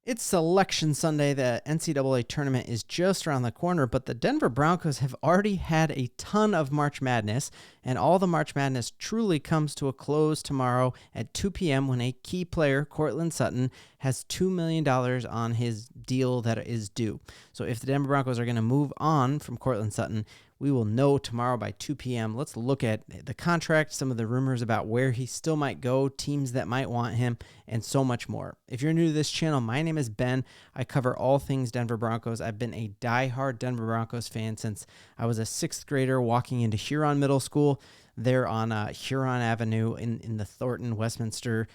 It's Selection Sunday. The NCAA tournament is just around the corner, but the Denver Broncos have already had a ton of March Madness, and all the March Madness truly comes to a close tomorrow at 2 p.m. when a key player, Courtland Sutton, has $2 million on his deal that is due. So if the Denver Broncos are going to move on from Courtland Sutton, we will know tomorrow by 2 p.m. Let's look at the contract, some of the rumors about where he still might go, teams that might want him, and so much more. If you're new to this channel, my name is Ben. I cover all things Denver Broncos. I've been a diehard Denver Broncos fan since I was a sixth grader walking into Huron Middle School there on Huron Avenue in the Thornton, Westminster,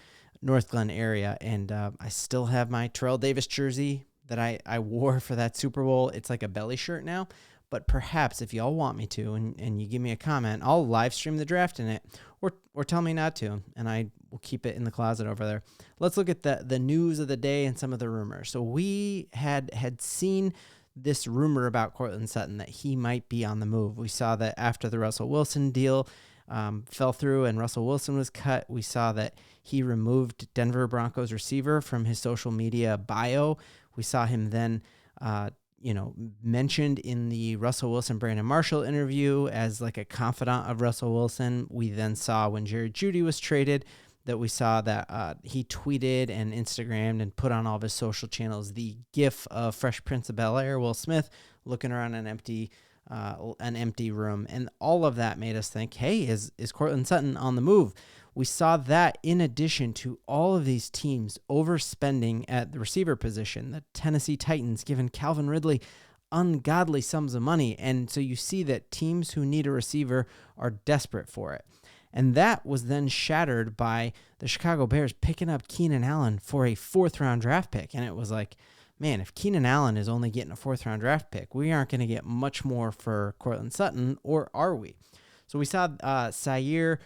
North Glen area. And I still have my Terrell Davis jersey that I wore for that Super Bowl. It's like a belly shirt now. But perhaps if y'all want me to and you give me a comment, I'll live stream the draft in it or tell me not to, and I will keep it in the closet over there. Let's look at the news of the day and some of the rumors. So we had seen this rumor about Courtland Sutton that he might be on the move. We saw that after the Russell Wilson deal fell through and Russell Wilson was cut, we saw that he removed Denver Broncos receiver from his social media bio. We saw him then mentioned in the Russell Wilson-Brandon Marshall interview as like a confidant of Russell Wilson. We then saw when Jerry Jeudy was traded that we saw that he tweeted and Instagrammed and put on all of his social channels the gif of Fresh Prince of Bel-Air, Will Smith, looking around an empty room. And all of that made us think, hey, is Courtland Sutton on the move? We saw that in addition to all of these teams overspending at the receiver position, the Tennessee Titans giving Calvin Ridley ungodly sums of money. And so you see that teams who need a receiver are desperate for it. And that was then shattered by the Chicago Bears picking up Keenan Allen for a fourth-round draft pick. And it was like, man, if Keenan Allen is only getting a fourth-round draft pick, we aren't going to get much more for Courtland Sutton, or are we? So we saw Sayer,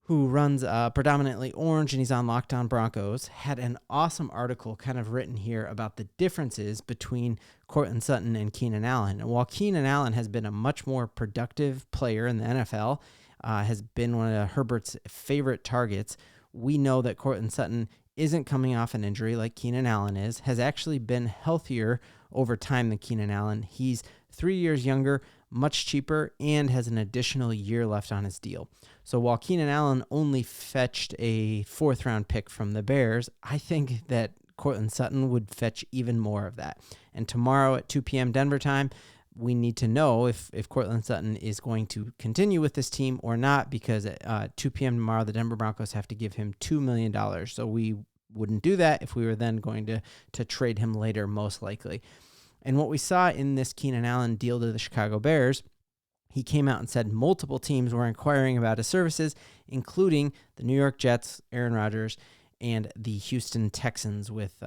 who runs predominantly orange and he's on Locked On Broncos, had an awesome article kind of written here about the differences between Courtland Sutton and Keenan Allen. And while Keenan Allen has been a much more productive player in the NFL, has been one of Herbert's favorite targets, we know that Courtland Sutton isn't coming off an injury like Keenan Allen is, has actually been healthier over time than Keenan Allen. He's 3 years younger, much cheaper, and has an additional year left on his deal. So while Keenan Allen only fetched a fourth-round pick from the Bears, I think that Courtland Sutton would fetch even more of that. And tomorrow at 2 p.m. Denver time, we need to know if Courtland Sutton is going to continue with this team or not, because at 2 p.m. tomorrow, the Denver Broncos have to give him $2 million. So we wouldn't do that if we were then going to trade him later, most likely. And what we saw in this Keenan Allen deal to the Chicago Bears, he came out and said multiple teams were inquiring about his services, including the New York Jets, Aaron Rodgers, and the Houston Texans with,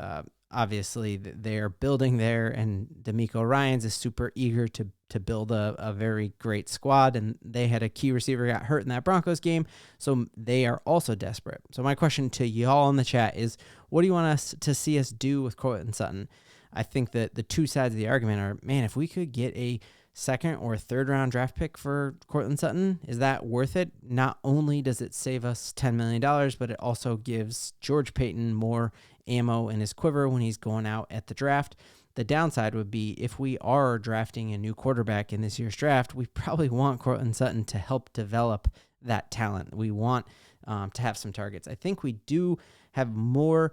obviously, they're building there, and DeMeco Ryans is super eager to build a very great squad, and they had a key receiver got hurt in that Broncos game, so they are also desperate. So my question to y'all in the chat is, what do you want us to see us do with Courtland Sutton? I think that the two sides of the argument are, man, if we could get a second or third round draft pick for Courtland Sutton, is that worth it? Not only does it save us $10 million, but it also gives George Payton more ammo in his quiver when he's going out at the draft. The downside would be if we are drafting a new quarterback in this year's draft, we probably want Courtland Sutton to help develop that talent. We want to have some targets. I think we do have more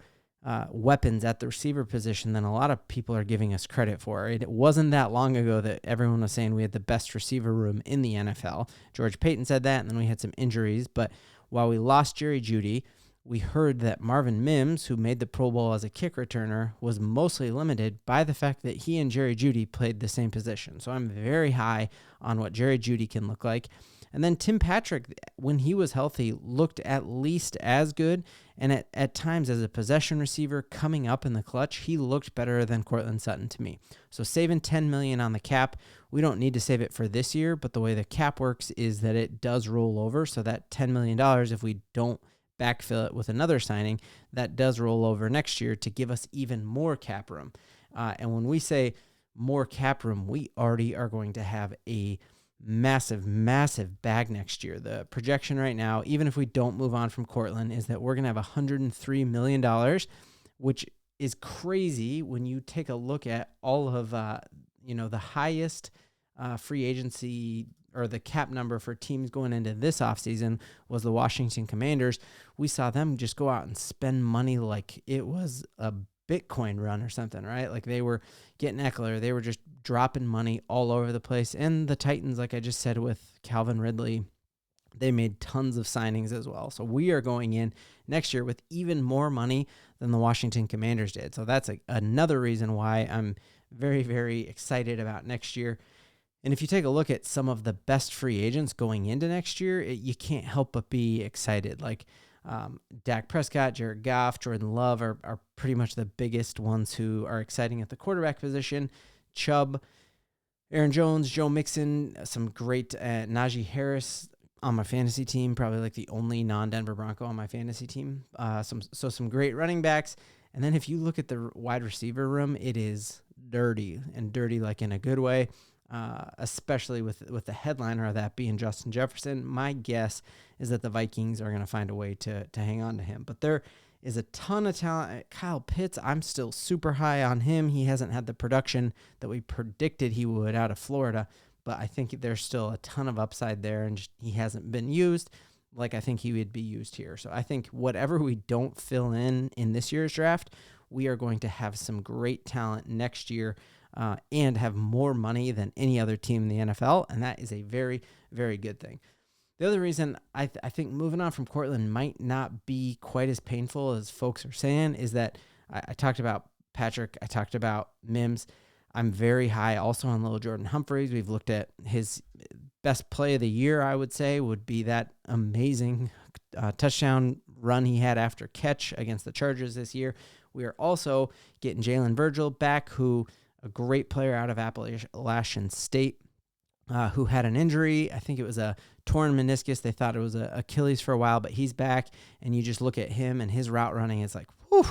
weapons at the receiver position than a lot of people are giving us credit for. It wasn't that long ago that everyone was saying we had the best receiver room in the NFL. George Payton said that, and then we had some injuries. But while we lost Jerry Jeudy, we heard that Marvin Mims, who made the Pro Bowl as a kick returner, was mostly limited by the fact that he and Jerry Jeudy played the same position. So I'm very high on what Jerry Jeudy can look like. And then Tim Patrick, when he was healthy, looked at least as good. And at times as a possession receiver coming up in the clutch, he looked better than Courtland Sutton to me. So saving $10 million on the cap, we don't need to save it for this year, but the way the cap works is that it does roll over. So that $10 million, if we don't backfill it with another signing, that does roll over next year to give us even more cap room. And when we say more cap room, we already are going to have a massive bag next year. The projection right now, even if we don't move on from Courtland, is that we're going to have $103 million, which is crazy when you take a look at all of, the highest free agency or the cap number for teams going into this offseason was the Washington Commanders. We saw them just go out and spend money like it was a Bitcoin run or something, right? Like they were getting Eckler. They were just dropping money all over the place. And the Titans, like I just said with Calvin Ridley, they made tons of signings as well. So we are going in next year with even more money than the Washington Commanders did. So that's another reason why I'm very, very excited about next year. And if you take a look at some of the best free agents going into next year, you can't help but be excited. Like Dak Prescott, Jared Goff, Jordan Love are pretty much the biggest ones who are exciting at the quarterback position. Chubb, Aaron Jones, Joe Mixon, some great Najee Harris on my fantasy team, probably like the only non-Denver Bronco on my fantasy team. Some great running backs. And then if you look at the wide receiver room, it is dirty, and dirty like in a good way. Especially with the headliner of that being Justin Jefferson. My guess is that the Vikings are going to find a way to hang on to him. But there is a ton of talent. Kyle Pitts, I'm still super high on him. He hasn't had the production that we predicted he would out of Florida, but I think there's still a ton of upside there, and he hasn't been used like I think he would be used here. So I think whatever we don't fill in this year's draft, we are going to have some great talent next year. And have more money than any other team in the NFL, and that is a very, very good thing. The other reason I think moving on from Courtland might not be quite as painful as folks are saying is that I talked about Patrick, I talked about Mims. I'm very high also on Lil Jordan Humphreys. We've looked at his best play of the year, I would say, would be that amazing touchdown run he had after catch against the Chargers this year. We are also getting Jalen Virgil back, who a great player out of Appalachian State who had an injury. I think it was a torn meniscus. They thought it was a Achilles for a while, but he's back, and you just look at him and his route running. It's like, whew,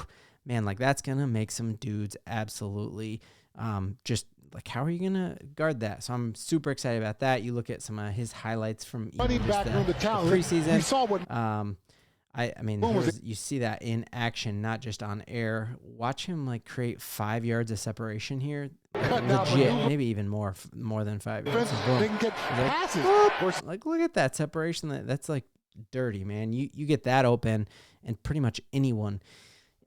man, like that's going to make some dudes absolutely just like, how are you going to guard that? So I'm super excited about that. You look at some of his highlights from even just the preseason. I mean, you see that in action, not just on air. Watch him like create 5 yards of separation here. Legit, maybe even more than 5 yards. Like, look at that separation. That's like dirty, man. You get that open, and pretty much anyone,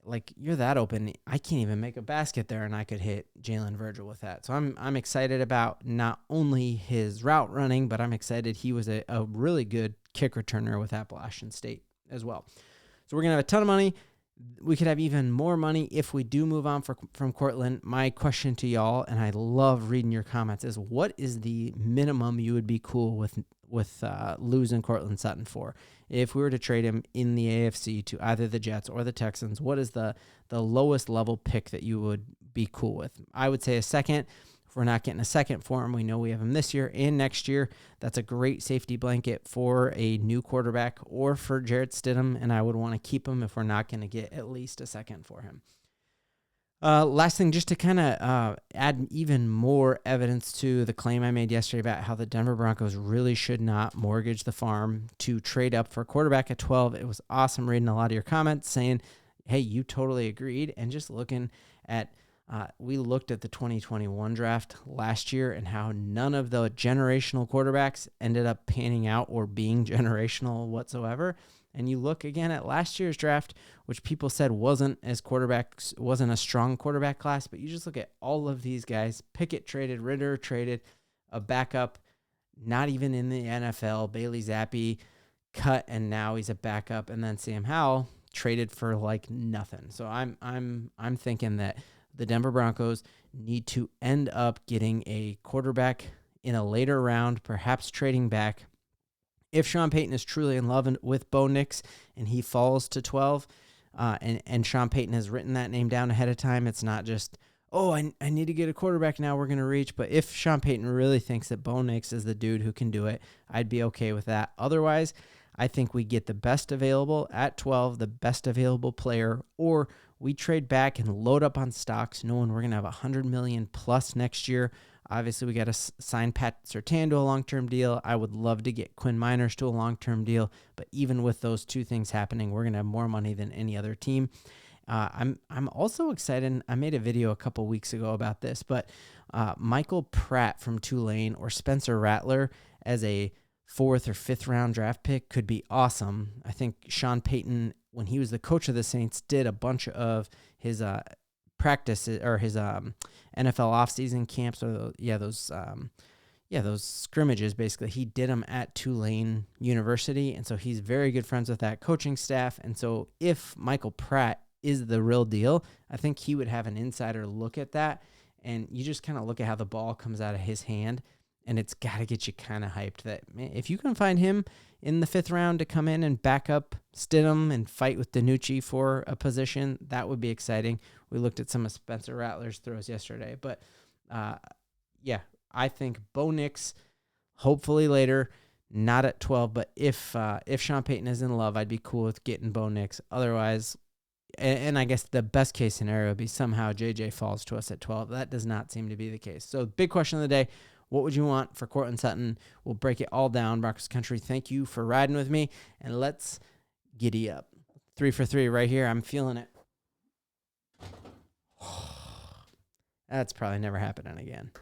like you're that open. I can't even make a basket there, and I could hit Jalen Virgil with that. So I'm excited about not only his route running, but I'm excited he was a really good kick returner with Appalachian State as well. So we're going to have a ton of money. We could have even more money if we do move on from Courtland. My question to y'all, and I love reading your comments, is what is the minimum you would be cool with losing Courtland Sutton for? If we were to trade him in the AFC to either the Jets or the Texans, what is the lowest level pick that you would be cool with? I would say a second. If we're not getting a second for him, we know we have him this year and next year. That's a great safety blanket for a new quarterback or for Jarrett Stidham, and I would want to keep him if we're not going to get at least a second for him. Last thing, just to kind of add even more evidence to the claim I made yesterday about how the Denver Broncos really should not mortgage the farm to trade up for a quarterback at 12. It was awesome reading a lot of your comments saying, hey, you totally agreed, and just looking at we looked at the 2021 draft last year and how none of the generational quarterbacks ended up panning out or being generational whatsoever. And you look again at last year's draft, which people said wasn't a strong quarterback class, but you just look at all of these guys. Pickett traded, Ritter traded, a backup, not even in the NFL. Bailey Zappi cut, and now he's a backup. And then Sam Howell traded for like nothing. So I'm thinking that the Denver Broncos need to end up getting a quarterback in a later round, perhaps trading back. If Sean Payton is truly in love with Bo Nix and he falls to 12, and Sean Payton has written that name down ahead of time, it's not just, oh, I need to get a quarterback now, we're going to reach. But if Sean Payton really thinks that Bo Nix is the dude who can do it, I'd be okay with that. Otherwise, I think we get the best available at 12, the best available player, or we trade back and load up on stocks, knowing we're going to have $100 million plus next year. Obviously, we got to sign Pat Surtain to a long-term deal. I would love to get Quinn Miners to a long-term deal, but even with those two things happening, we're going to have more money than any other team. I'm also excited. I made a video a couple weeks ago about this, but Michael Pratt from Tulane or Spencer Rattler as a 4th or 5th round draft pick could be awesome. I think Sean Payton, when he was the coach of the Saints, did a bunch of his practices or his NFL offseason camps, or those scrimmages. Basically, he did them at Tulane University, and so he's very good friends with that coaching staff. And so if Michael Pratt is the real deal, I think he would have an insider look at that. And you just kind of look at how the ball comes out of his hand, and it's got to get you kind of hyped that, man, if you can find him in the 5th round to come in and back up Stidham and fight with DiNucci for a position, that would be exciting. We looked at some of Spencer Rattler's throws yesterday, but I think Bo Nix, hopefully later, not at 12, but if Sean Payton is in love, I'd be cool with getting Bo Nix. Otherwise, and I guess the best case scenario would be somehow JJ falls to us at 12. That does not seem to be the case. So big question of the day, what would you want for Courtland Sutton? We'll break it all down. Broncos Country, thank you for riding with me, and let's giddy up. 3 for 3 right here. I'm feeling it. That's probably never happening again.